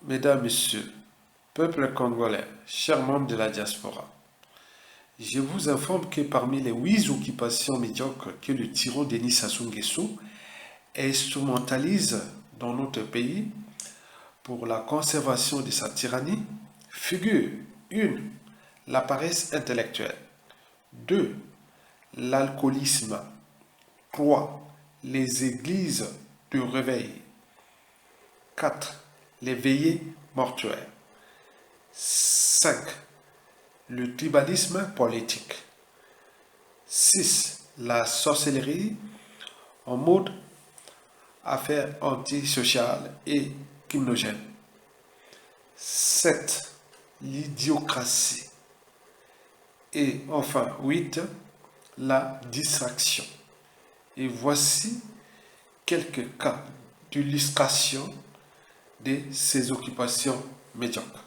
Mesdames, Messieurs, peuple congolais, chers membres de la diaspora, je vous informe que parmi les 8 occupations médiocres que le tyran Denis Sassou Nguesso instrumentalise dans notre pays pour la conservation de sa tyrannie, figure 1. La paresse intellectuelle. 2. L'alcoolisme. 3. Les églises de réveil. 4. Les veillées mortuaires. 5. Le tribalisme politique. 6. La sorcellerie en mode affaire antisociale et criminogène. 7. L'idiocratie. Et enfin 8. La distraction. Et voici quelques cas d'illustration de ces occupations médiocres.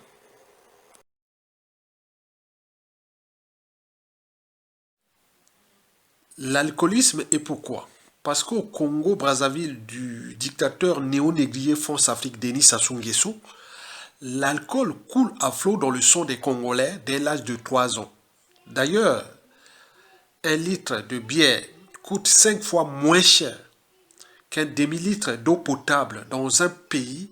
L'alcoolisme et pourquoi? Parce qu'au Congo-Brazzaville du dictateur néo-négrier France-Afrique Denis Sassou Nguesso, l'alcool coule à flot dans le sang des Congolais dès l'âge de 3 ans. D'ailleurs, un litre de bière coûte 5 fois moins cher qu'un demi-litre d'eau potable dans un pays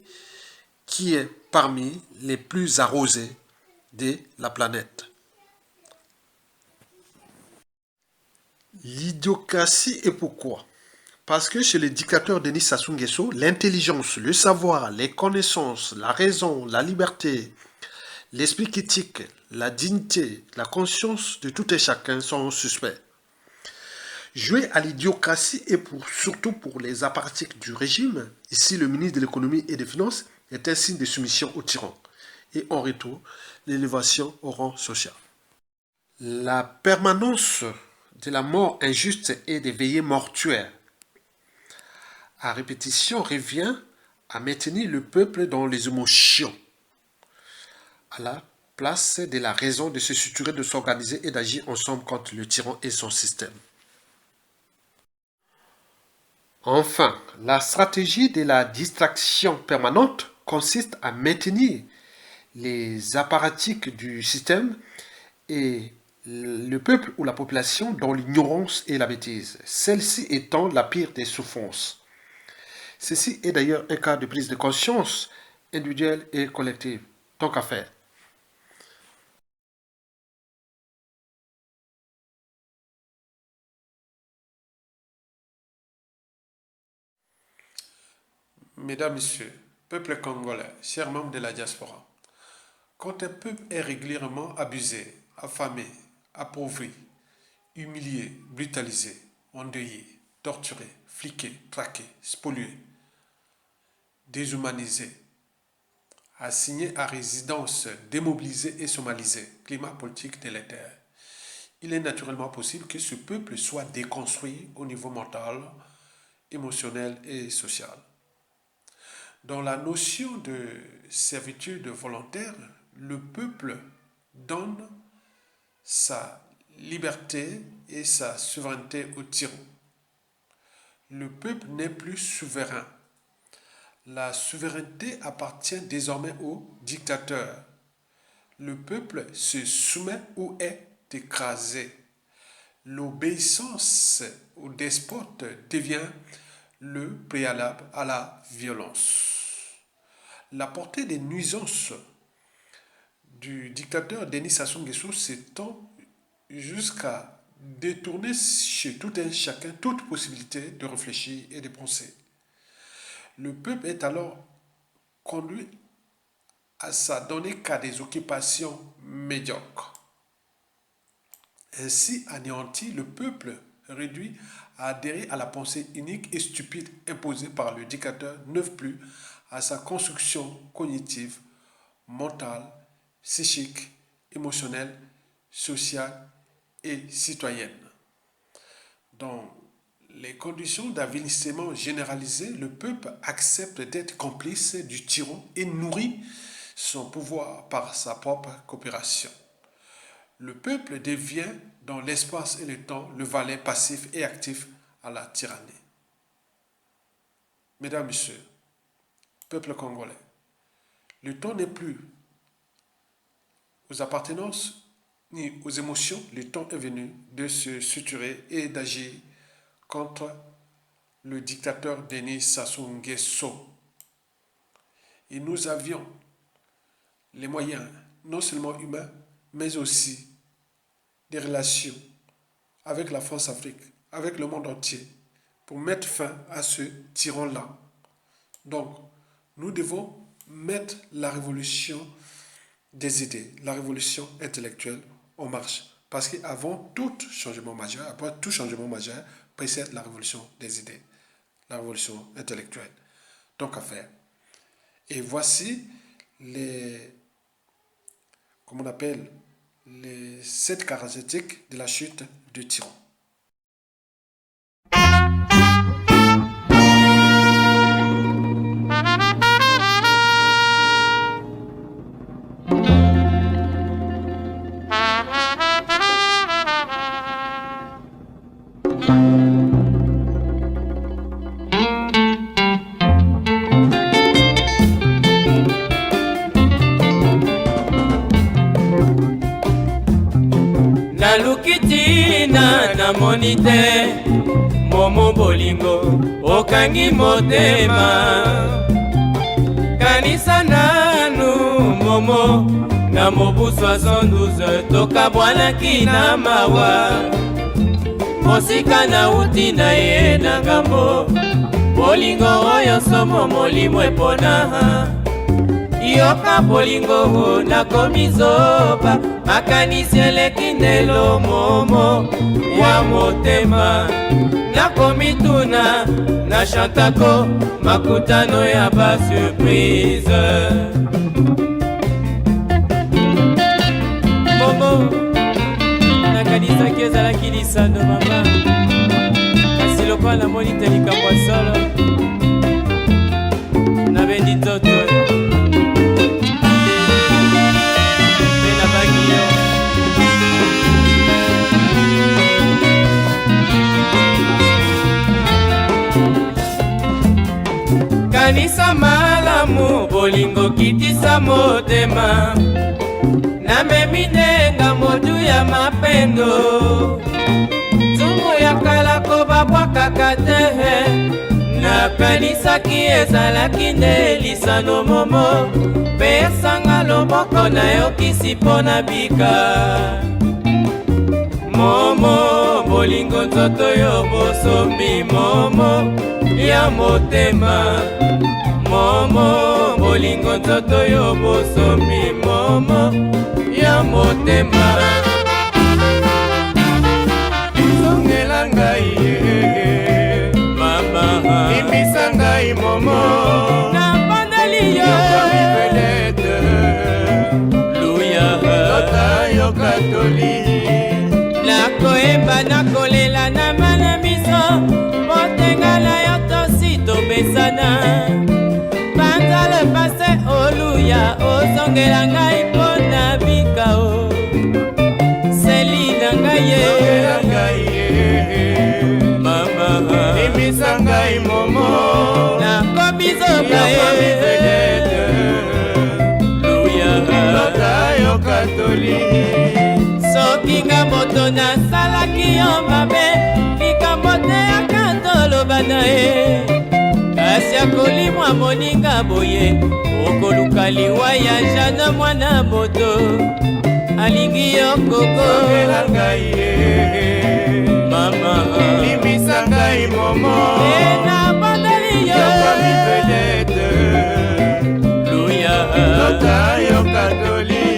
qui est parmi les plus arrosés de la planète. L'idiocratie et pourquoi? Parce que chez le dictateur Denis Sassou Nguesso, l'intelligence, le savoir, les connaissances, la raison, la liberté, l'esprit critique, la dignité, la conscience de tout et chacun sont suspects. Jouer à l'idiocratie et surtout pour les apparatchiks du régime, ici le ministre de l'économie et des finances, est un signe de soumission au tyran. Et en retour, l'élévation au rang social. La permanence de la mort injuste et des veillées mortuaires à répétition revient à maintenir le peuple dans les émotions, à la place de la raison de se structurer, de s'organiser et d'agir ensemble contre le tyran et son système. Enfin, la stratégie de la distraction permanente consiste à maintenir les apparatchiks du système et le peuple ou la population dans l'ignorance et la bêtise, celle-ci étant la pire des souffrances. Ceci est d'ailleurs un cas de prise de conscience individuelle et collective, tant qu'à faire. Mesdames, Messieurs, peuple congolais, chers membres de la diaspora, quand un peuple est régulièrement abusé, affamé, appauvri, humilié, brutalisé, endeuillé, torturé, fliqué, traqué, spolié, déshumanisé, assigné à résidence, démobilisé et somalisé, climat politique délétère, il est naturellement possible que ce peuple soit déconstruit au niveau mental, émotionnel et social. Dans la notion de servitude volontaire, le peuple donne sa liberté et sa souveraineté au tyran. Le peuple n'est plus souverain. La souveraineté appartient désormais au dictateur. Le peuple se soumet ou est écrasé. L'obéissance au despote devient le préalable à la violence. La portée des nuisances du dictateur Denis Sassou Nguesso s'étend jusqu'à détourner chez tout un chacun toute possibilité de réfléchir et de penser. Le peuple est alors conduit à s'adonner qu'à des occupations médiocres. Ainsi anéanti, le peuple réduit à adhérer à la pensée unique et stupide imposée par le dictateur n'œuvre plus à sa construction cognitive, mentale, psychique, émotionnelle, sociale et citoyenne. Dans les conditions d'avilissement généralisé, le peuple accepte d'être complice du tyran et nourrit son pouvoir par sa propre coopération. Le peuple devient, dans l'espace et le temps, le valet passif et actif à la tyrannie. Mesdames, Messieurs, peuple congolais, Le temps n'est plus aux appartenances ni aux émotions. Le temps est venu de se suturer et d'agir contre le dictateur Denis Sassou Nguesso. Et nous avions les moyens, non seulement humains, mais aussi des relations avec la France-Afrique, avec le monde entier, pour mettre fin à ce tyran-là. Donc, nous devons mettre la révolution des idées, la révolution intellectuelle en marche. Parce qu'avant tout changement majeur, après tout changement majeur, précède la révolution des idées, la révolution intellectuelle. Donc à faire. Et voici les, comment on appelle, les 7 caractéristiques de la chute du tyran. Namoni te momo bolingo okangi motema kanisa nanu momo na mobu 72 tokabwanaki na mawa mosika na uti na ye na ngambo bolingo oyo somo molimo epona yoka bolingo nakomi zoba makanisi eleki ndelo momo ya motema nakomi tuna na chantako makutano ya basurprise momo nakanisaki ezalaki lisano mama kasi lokola namoni te likambo ya solo nabendi nzoto kanisa malamu bolingo kitisa motema namemi ndenga modu ya mapendo nzungu ya kala kobabwakaka te nakanisaki ezalaki nde lisano momo mpe esanga loboko nayokisi mpo na bika momo bolingo nzoto yo bosomi momo ya motema momo bolingo nzoto yo bosomi momo ya motema songela ngai mama imisa ngai momo napandeli yo belete luya tota yo katoli nakoyeba nakolela na mana miso motenga na yo tosi tobesana panza le pase oluya ozongela ngai mpo na bikao seli na ngai ye mama imisa ngai momo nakomi zoba ye luya tota yo katoli sokinga moto nasalaki yo mabe likambo te akatoloba na ye kasi akolimwa moninga boye okoluka liwa ya jana mwana moto alingi yo kokogela ngai ye mama limisa ngai momo nabandeli yo mibelete luya tota yo katoli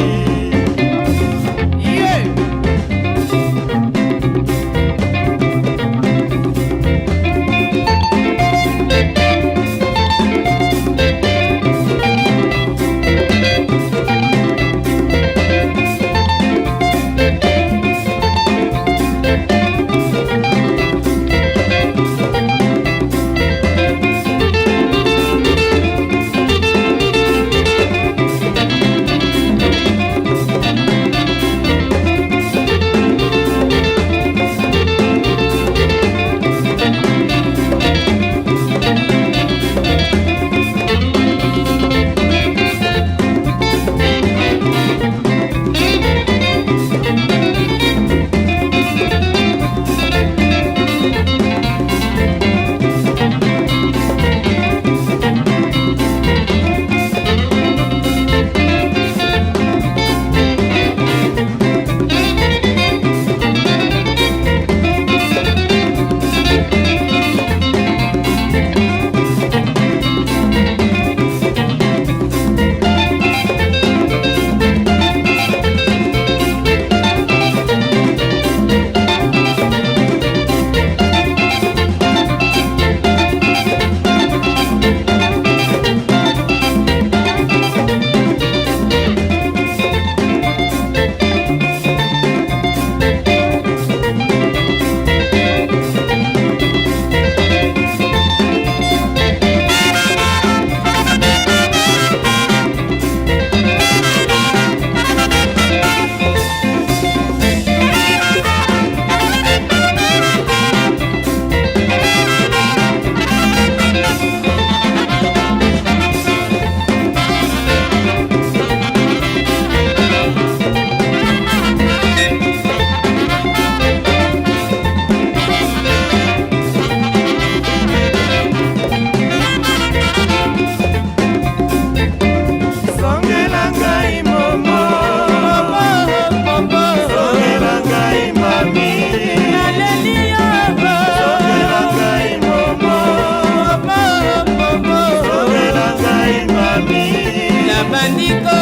ndiko